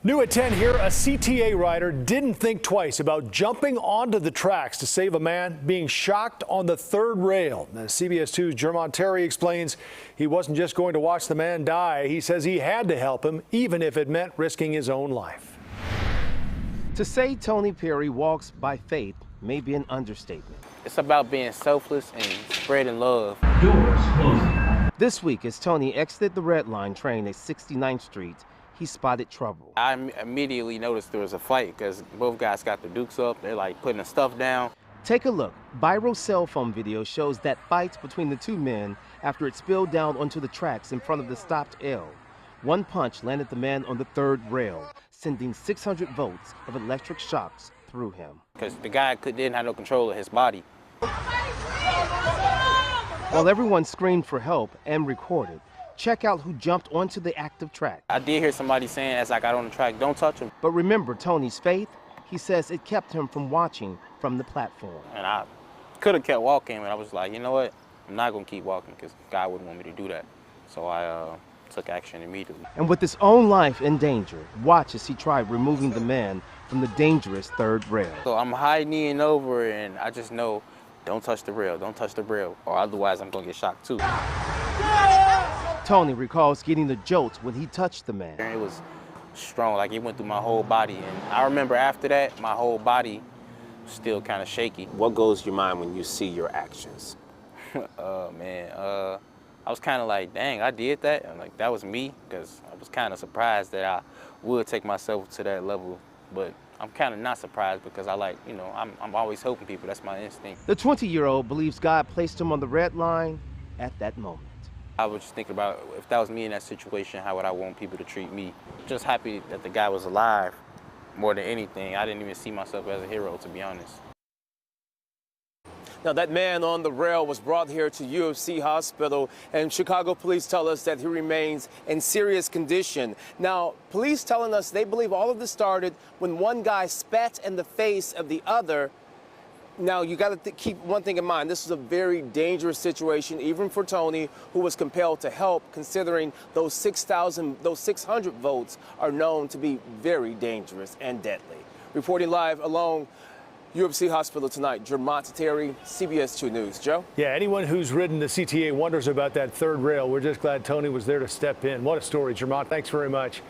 New at 10 here, a CTA rider didn't think twice about jumping onto the tracks to save a man being shocked on the third rail. Now, CBS 2's Jermont Terry explains he wasn't just going to watch the man die. He says he had to help him, even if it meant risking his own life. To say Tony Perry walks by faith may be an understatement. It's about being selfless and spreading love. Doors closing. This week, as Tony exited the Red Line train at 69th Street, he spotted trouble. I immediately noticed there was a fight because both guys got their dukes up. They're like putting the stuff down. Take a look. Viral cell phone video shows that fight between the two men after it spilled down onto the tracks in front of the stopped L. One punch landed the man on the third rail, sending 600 volts of electric shocks through him. Because the guy didn't have no control of his body. While everyone screamed for help and recorded, check out who jumped onto the active track. I did hear somebody saying as I got on the track, don't touch him. But remember Tony's faith? He says it kept him from watching from the platform. And I could have kept walking, but I was like, you know what? I'm not going to keep walking because God wouldn't want me to do that. So I took action immediately. And with his own life in danger, watch as he tried removing the man from the dangerous third rail. So I'm high-kneeing over and I just know, don't touch the rail, don't touch the rail, or otherwise I'm going to get shocked too. Tony recalls getting the jolt when he touched the man. It was strong, like it went through my whole body. And I remember after that, my whole body was still kind of shaky. What goes through your mind when you see your actions? I was kind of like, dang, I did that. And like, that was me, because I was kind of surprised that I would take myself to that level. But I'm kind of not surprised because I like, you know, I'm always helping people. That's my instinct. The 20-year-old believes God placed him on the red line at that moment. I was just thinking about if that was me in that situation, how would I want people to treat me? Just happy that the guy was alive more than anything. I didn't even see myself as a hero, to be honest. Now, that man on the rail was brought here to UFC Hospital, and Chicago police tell us that he remains in serious condition. Now, police telling us they believe all of this started when one guy spat in the face of the other. Now, you got to keep one thing in mind. This is a very dangerous situation, even for Tony, who was compelled to help, considering those 600 volts are known to be very dangerous and deadly. Reporting live along UFC Hospital tonight, Jermont Terry, CBS 2 News. Joe? Yeah, anyone who's ridden the CTA wonders about that third rail. We're just glad Tony was there to step in. What a story, Jermont. Thanks very much.